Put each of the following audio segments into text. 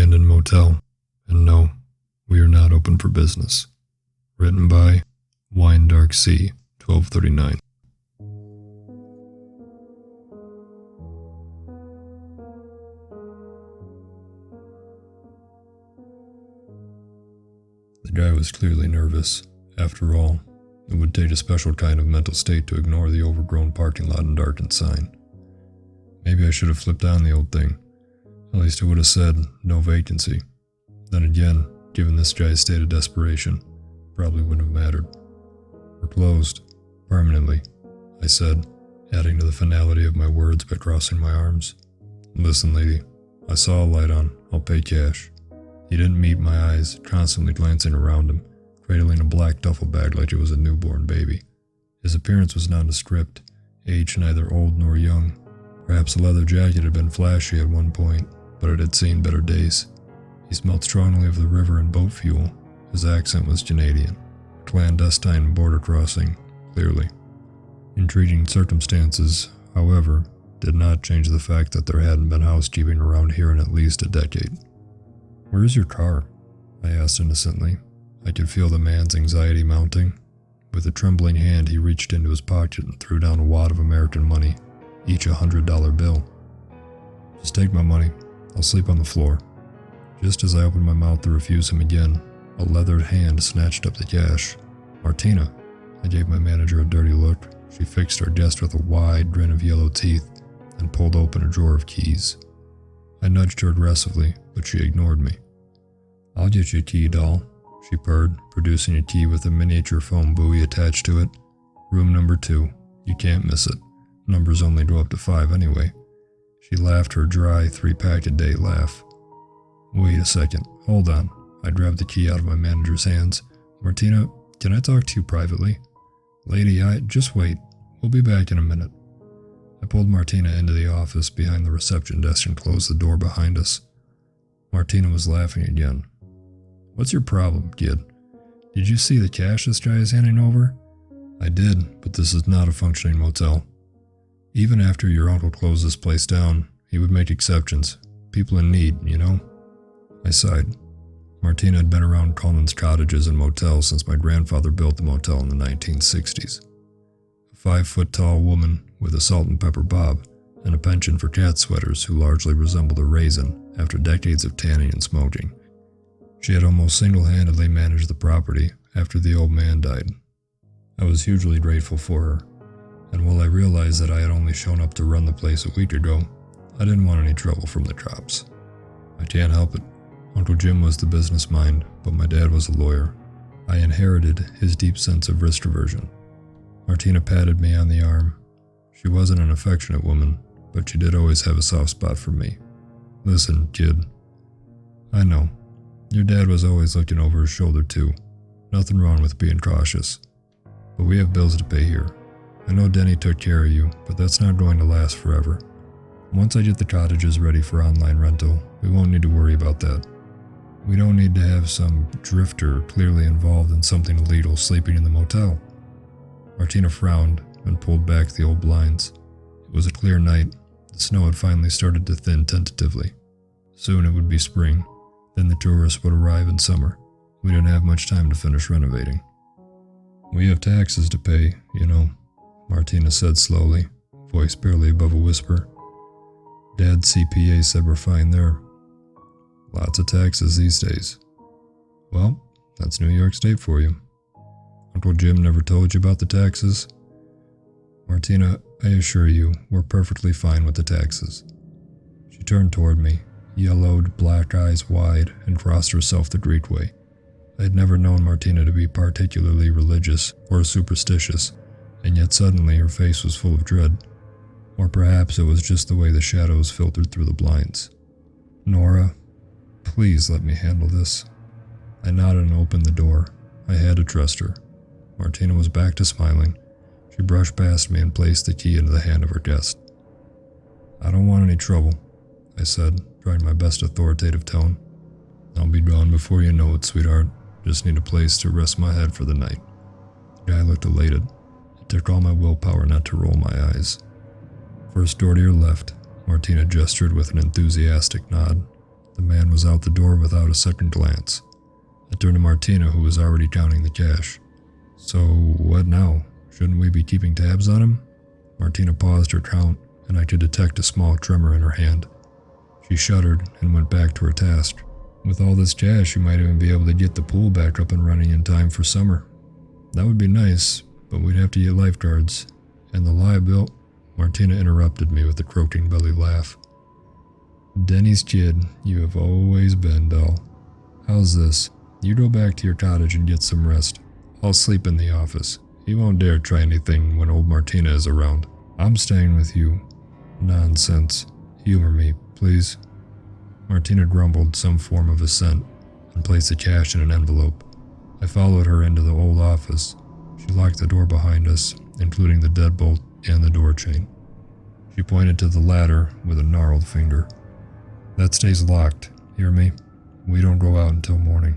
Abandoned Motel, and no, we are not open for business. Written by Wine Dark Sea, 1239. The guy was clearly nervous. After all, it would take a special kind of mental state to ignore the overgrown parking lot and darkened sign. Maybe I should have flipped down the old thing. At least it would have said, no vacancy. Then again, given this guy's state of desperation, probably wouldn't have mattered. We're closed. Permanently, I said, adding to the finality of my words by crossing my arms. Listen, lady, I saw a light on. I'll pay cash. He didn't meet my eyes, constantly glancing around him, cradling a black duffel bag like it was a newborn baby. His appearance was nondescript, age neither old nor young. Perhaps the leather jacket had been flashy at one point, but it had seen better days. He smelled strongly of the river and boat fuel. His accent was Canadian. Clandestine border crossing, clearly. Intriguing circumstances, however, did not change the fact that there hadn't been housekeeping around here in at least a decade. "Where is your car?" I asked innocently. I could feel the man's anxiety mounting. With a trembling hand, he reached into his pocket and threw down a wad of American money, each a $100 bill. "Just take my money. I'll sleep on the floor." Just as I opened my mouth to refuse him again, a leathered hand snatched up the cash. "Martina." I gave my manager a dirty look. She fixed our guest with a wide grin of yellow teeth and pulled open a drawer of keys. I nudged her aggressively, but she ignored me. "I'll get you a key, doll," she purred, producing a key with a miniature foam buoy attached to it. "Room number 2. You can't miss it. Numbers only go up to 5 anyway." She laughed her dry 3-pack-a-day laugh. "Wait a second. Hold on." I grabbed the key out of my manager's hands. "Martina, can I talk to you privately?" "Lady, just wait. We'll be back in a minute." I pulled Martina into the office behind the reception desk and closed the door behind us. Martina was laughing again. "What's your problem, kid? Did you see the cash this guy is handing over?" "I did, but this is not a functioning motel. Even after your uncle closed this place down, he would make exceptions. People in need, you know?" I sighed. Martina had been around Cullen's cottages and motels since my grandfather built the motel in the 1960s. A 5-foot-tall woman with a salt and pepper bob and a penchant for cat sweaters who largely resembled a raisin after decades of tanning and smoking. She had almost single-handedly managed the property after the old man died. I was hugely grateful for her, and while I realized that I had only shown up to run the place a week ago, I didn't want any trouble from the cops. I can't help it. Uncle Jim was the business mind, but my dad was a lawyer. I inherited his deep sense of risk aversion. Martina patted me on the arm. She wasn't an affectionate woman, but she did always have a soft spot for me. "Listen, kid. I know. Your dad was always looking over his shoulder too. Nothing wrong with being cautious. But we have bills to pay here. I know Denny took care of you, but that's not going to last forever. Once I get the cottages ready for online rental, we won't need to worry about that. We don't need to have some drifter clearly involved in something illegal sleeping in the motel." Martina frowned and pulled back the old blinds. It was a clear night. The snow had finally started to thin tentatively. Soon it would be spring. Then the tourists would arrive in summer. We didn't have much time to finish renovating. "We have taxes to pay, you know," Martina said slowly, voice barely above a whisper. "Dad's CPA said we're fine there." "Lots of taxes these days." "Well, that's New York State for you. Uncle Jim never told you about the taxes?" "Martina, I assure you, we're perfectly fine with the taxes." She turned toward me, yellowed, black eyes wide, and crossed herself the Greek way. I had never known Martina to be particularly religious or superstitious, and yet suddenly her face was full of dread. Or perhaps it was just the way the shadows filtered through the blinds. "Nora, please let me handle this." I nodded and opened the door. I had to trust her. Martina was back to smiling. She brushed past me and placed the key into the hand of her guest. "I don't want any trouble," I said, trying my best authoritative tone. "I'll be gone before you know it, sweetheart. Just need a place to rest my head for the night." The guy looked elated. It took all my willpower not to roll my eyes. "First door to your left," Martina gestured with an enthusiastic nod. The man was out the door without a second glance. I turned to Martina, who was already counting the cash. So, what now? Shouldn't we be keeping tabs on him? Martina paused her count, and I could detect a small tremor in her hand. She shuddered and went back to her task. With all this cash, you might even be able to get the pool back up and running in time for summer. That would be nice, but we'd have to get lifeguards. And the liability... Martina interrupted me with a croaking belly laugh. Denny's kid, you have always been, Belle. How's this? You go back to your cottage and get some rest. I'll sleep in the office. He won't dare try anything when old Martina is around. I'm staying with you. Nonsense. Humor me, please. Martina grumbled some form of assent and placed the cash in an envelope. I followed her into the old office. She locked the door behind us, including the deadbolt and the door chain. She pointed to the ladder with a gnarled finger. That stays locked, hear me? We don't go out until morning.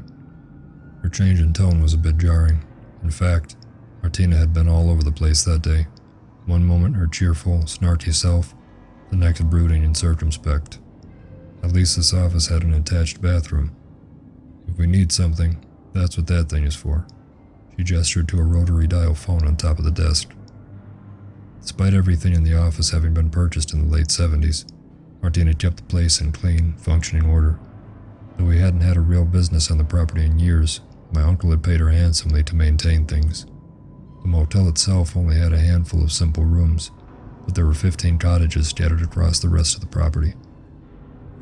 Her change in tone was a bit jarring. In fact, Martina had been all over the place that day. One moment her cheerful, snarky self, the next brooding and circumspect. At least this office had an attached bathroom. If we need something, that's what that thing is for. She gestured to a rotary dial phone on top of the desk. Despite everything in the office having been purchased in the late 70s, Martina kept the place in clean, functioning order. Though we hadn't had a real business on the property in years, my uncle had paid her handsomely to maintain things. The motel itself only had a handful of simple rooms, but there were 15 cottages scattered across the rest of the property.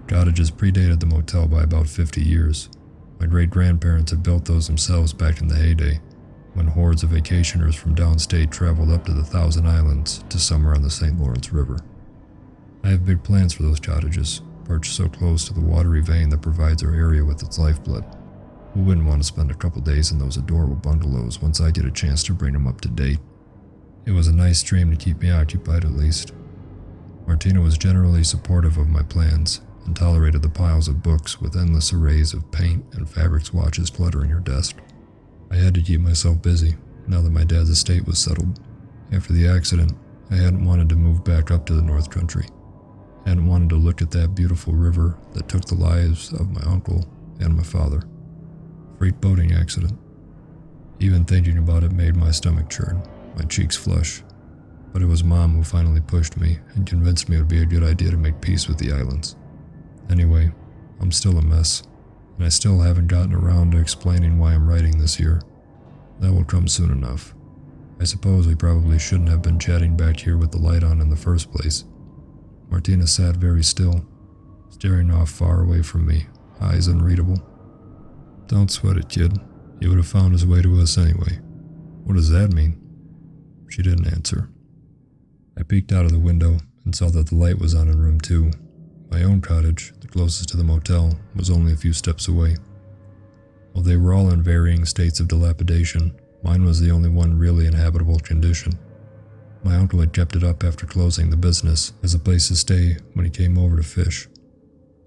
The cottages predated the motel by about 50 years. My great-grandparents had built those themselves back in the heyday, when hordes of vacationers from downstate traveled up to the Thousand Islands to summer on the St. Lawrence River. I have big plans for those cottages, perched so close to the watery vein that provides our area with its lifeblood. Who wouldn't want to spend a couple days in those adorable bungalows once I get a chance to bring them up to date? It was a nice dream to keep me occupied at least. Martina was generally supportive of my plans and tolerated the piles of books with endless arrays of paint and fabric swatches cluttering her desk. I had to keep myself busy now that my dad's estate was settled. After the accident, I hadn't wanted to move back up to the North Country. I hadn't wanted to look at that beautiful river that took the lives of my uncle and my father. Freight boating accident. Even thinking about it made my stomach churn, my cheeks flush. But it was Mom who finally pushed me and convinced me it would be a good idea to make peace with the islands. Anyway, I'm still a mess, and I still haven't gotten around to explaining why I'm writing this year. That will come soon enough. I suppose we probably shouldn't have been chatting back here with the light on in the first place. Martina sat very still, staring off far away from me, eyes unreadable. Don't sweat it, kid. He would have found his way to us anyway. What does that mean? She didn't answer. I peeked out of the window and saw that the light was on in room 2. My own cottage, the closest to the motel, was only a few steps away. While they were all in varying states of dilapidation, mine was the only one really in habitable condition. My uncle had kept it up after closing the business as a place to stay when he came over to fish.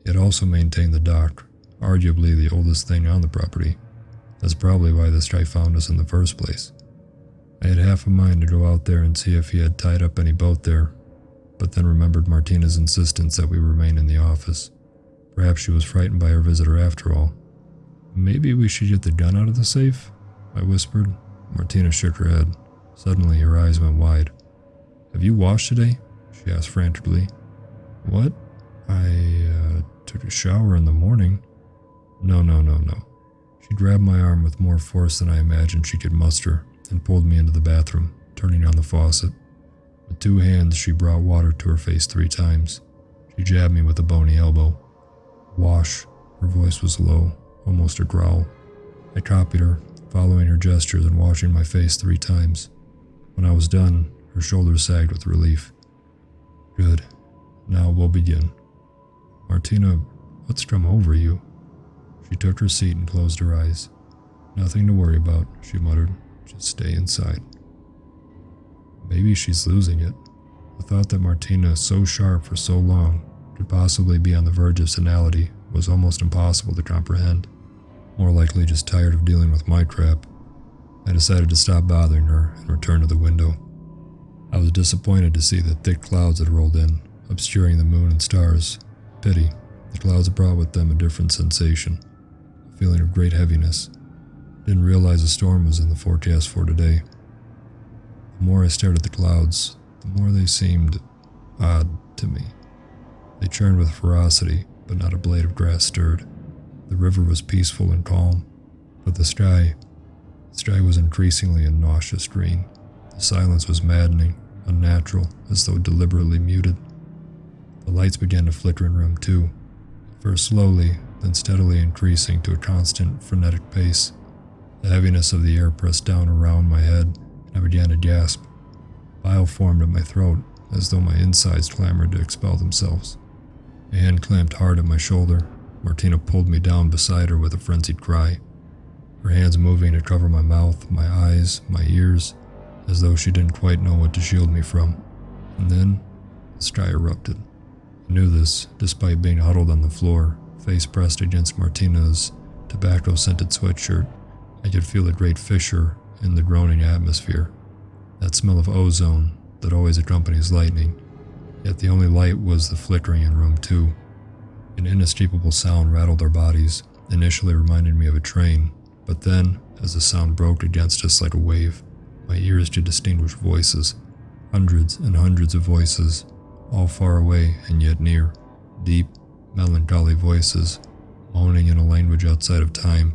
He had also maintained the dock, arguably the oldest thing on the property. That's probably why this guy found us in the first place. I had half a mind to go out there and see if he had tied up any boat there, but then remembered Martina's insistence that we remain in the office. Perhaps she was frightened by her visitor after all. Maybe we should get the gun out of the safe? I whispered. Martina shook her head. Suddenly her eyes went wide. Have you washed today? She asked frantically. What? I took a shower in the morning. No. She grabbed my arm with more force than I imagined she could muster and pulled me into the bathroom, turning on the faucet. With 2 hands, she brought water to her face 3 times. She jabbed me with a bony elbow. Wash. Her voice was low, almost a growl. I copied her, following her gestures and washing my face 3 times. When I was done, her shoulders sagged with relief. Good. Now we'll begin. Martina, what's come over you? She took her seat and closed her eyes. Nothing to worry about, she muttered. Just stay inside. Maybe she's losing it. The thought that Martina, so sharp for so long, could possibly be on the verge of senility was almost impossible to comprehend. More likely just tired of dealing with my crap. I decided to stop bothering her and return to the window. I was disappointed to see that thick clouds had rolled in, obscuring the moon and stars. Pity. The clouds brought with them a different sensation, a feeling of great heaviness. Didn't realize a storm was in the forecast for today. The more I stared at the clouds, the more they seemed odd to me. They churned with ferocity, but not a blade of grass stirred. The river was peaceful and calm, but the sky was increasingly a nauseous green. The silence was maddening, unnatural, as though deliberately muted. The lights began to flicker in room 2, first slowly, then steadily increasing to a constant, frenetic pace. The heaviness of the air pressed down around my head, and I began to gasp. Bile formed at my throat, as though my insides clamored to expel themselves. A hand clamped hard at my shoulder. Martina pulled me down beside her with a frenzied cry, her hands moving to cover my mouth, my eyes, my ears, as though she didn't quite know what to shield me from. And then, the sky erupted. I knew this, despite being huddled on the floor, face pressed against Martina's tobacco-scented sweatshirt. I could feel a great fissure in the groaning atmosphere, that smell of ozone that always accompanies lightning. Yet the only light was the flickering in room 2. An inescapable sound rattled our bodies, initially reminding me of a train, but then, as the sound broke against us like a wave, my ears could distinguish voices, hundreds and hundreds of voices, all far away and yet near, deep, melancholy voices, moaning in a language outside of time,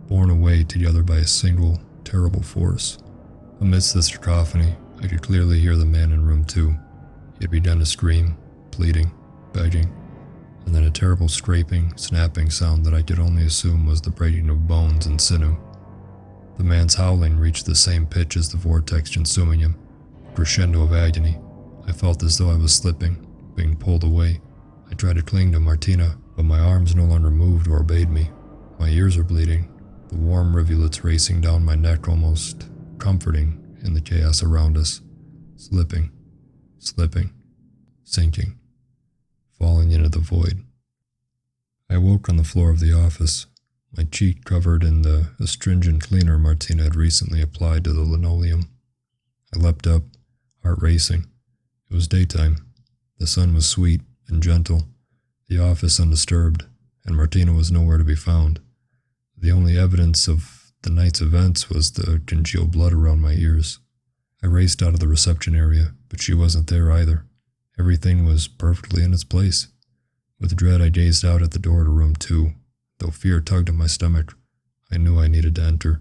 borne away together by a single, terrible force. Amidst this cacophony, I could clearly hear the man in room 2. He had begun to scream, pleading, begging, and then a terrible scraping, snapping sound that I could only assume was the breaking of bones and sinew. The man's howling reached the same pitch as the vortex consuming him, a crescendo of agony. I felt as though I was slipping, being pulled away. I tried to cling to Martina, but my arms no longer moved or obeyed me. My ears were bleeding, the warm rivulets racing down my neck almost comforting in the chaos around us, slipping, sinking, falling into the void. I awoke on the floor of the office, my cheek covered in the astringent cleaner Martina had recently applied to the linoleum. I leapt up, heart racing. It was daytime. The sun was sweet and gentle, the office undisturbed, and Martina was nowhere to be found. The only evidence of the night's events was the congealed blood around my ears. I raced out of the reception area, but she wasn't there either. Everything was perfectly in its place. With dread, I gazed out at the door to room 2. Though fear tugged at my stomach, I knew I needed to enter.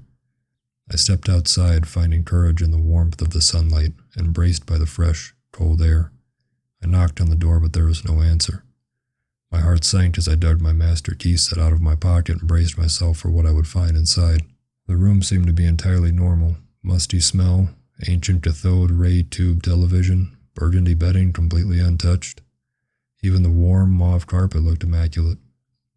I stepped outside, finding courage in the warmth of the sunlight, and braced by the fresh, cold air. I knocked on the door, but there was no answer. My heart sank as I dug my master key set out of my pocket and braced myself for what I would find inside. The room seemed to be entirely normal. Musty smell, ancient cathode ray tube television, burgundy bedding completely untouched. Even the warm mauve carpet looked immaculate.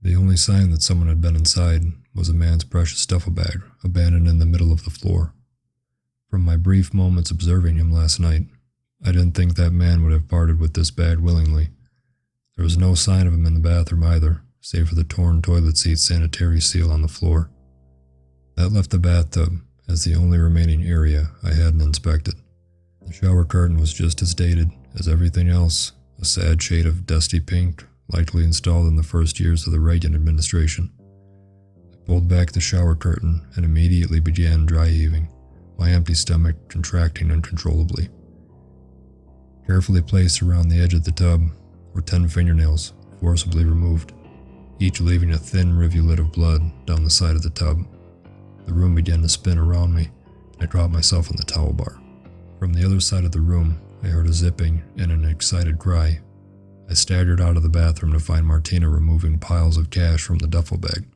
The only sign that someone had been inside was a man's precious duffel bag, abandoned in the middle of the floor. From my brief moments observing him last night, I didn't think that man would have parted with this bag willingly. There was no sign of him in the bathroom either, save for the torn toilet seat sanitary seal on the floor. That left the bathtub as the only remaining area I hadn't inspected. The shower curtain was just as dated as everything else, a sad shade of dusty pink, likely installed in the first years of the Reagan administration. I pulled back the shower curtain and immediately began dry heaving, my empty stomach contracting uncontrollably. Carefully placed around the edge of the tub were 10 fingernails, forcibly removed, each leaving a thin rivulet of blood down the side of the tub. The room began to spin around me, and I caught myself on the towel bar. From the other side of the room, I heard a zipping and an excited cry. I staggered out of the bathroom to find Martina removing piles of cash from the duffel bag,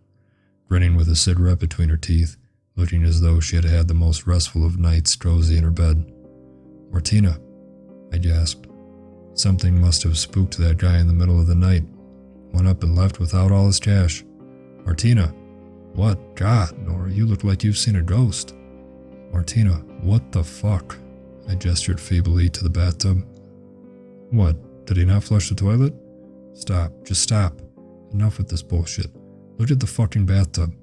grinning with a cigarette between her teeth, looking as though she had had the most restful of nights cozy in her bed. "Martina," I gasped. Something must have spooked that guy in the middle of the night. Went up and left without all his cash. "Martina." "What? God, Nora, you look like you've seen a ghost." "Martina, what the fuck?" I gestured feebly to the bathtub. "What? Did he not flush the toilet?" "Stop. Just stop. Enough with this bullshit. Look at the fucking bathtub."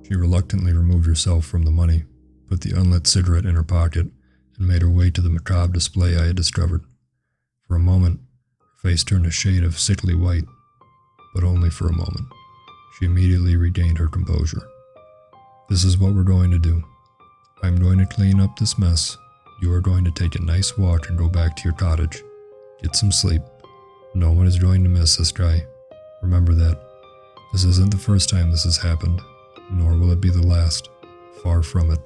She reluctantly removed herself from the money, put the unlit cigarette in her pocket, and made her way to the macabre display I had discovered. For a moment, her face turned a shade of sickly white. but only for a moment. She immediately regained her composure. "This is what we're going to do. I'm going to clean up this mess. You are going to take a nice walk and go back to your cottage. Get some sleep. No one is going to miss this guy. Remember that. This isn't the first time this has happened, nor will it be the last. Far from it."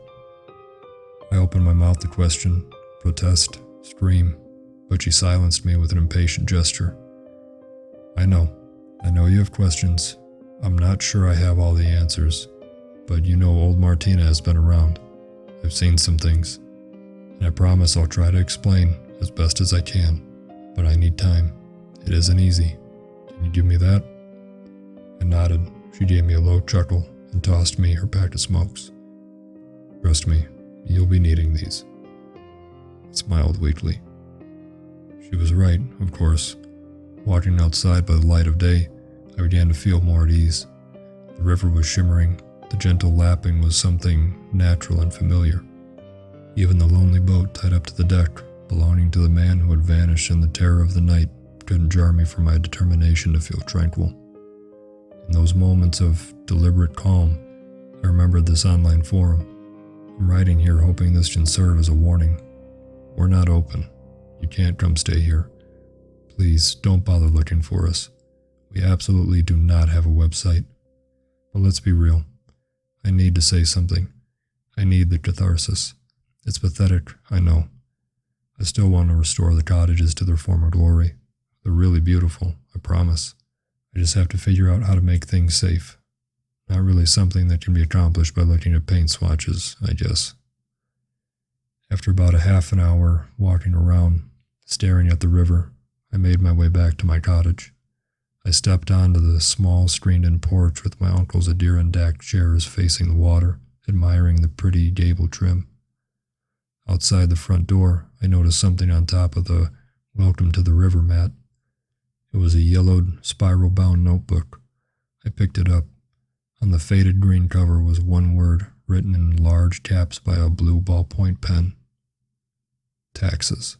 I opened my mouth to question, protest, scream, but she silenced me with an impatient gesture. I know you have questions. I'm not sure I have all the answers, but you know old Martina has been around. I've seen some things, and I promise I'll try to explain as best as I can, but I need time. It isn't easy. Can you give me that?" I nodded. She gave me a low chuckle and tossed me her pack of smokes. "Trust me, you'll be needing these." I smiled weakly. She was right, of course. Walking outside by the light of day, I began to feel more at ease. The river was shimmering. The gentle lapping was something natural and familiar. Even the lonely boat tied up to the deck, belonging to the man who had vanished in the terror of the night, couldn't jar me from my determination to feel tranquil. In those moments of deliberate calm, I remembered this online forum. I'm writing here hoping this can serve as a warning. We're not open. You can't come stay here. Please don't bother looking for us. We absolutely do not have a website. But let's be real. I need to say something. I need the catharsis. It's pathetic, I know. I still want to restore the cottages to their former glory. They're really beautiful, I promise. I just have to figure out how to make things safe. Not really something that can be accomplished by looking at paint swatches, I guess. After about a half an hour walking around, staring at the river, I made my way back to my cottage. I stepped onto the small screened-in porch with my uncle's Adirondack chairs facing the water, admiring the pretty gable trim. Outside the front door, I noticed something on top of the "Welcome to the River" mat. It was a yellowed, spiral-bound notebook. I picked it up. On the faded green cover was one word written in large caps by a blue ballpoint pen. Taxes.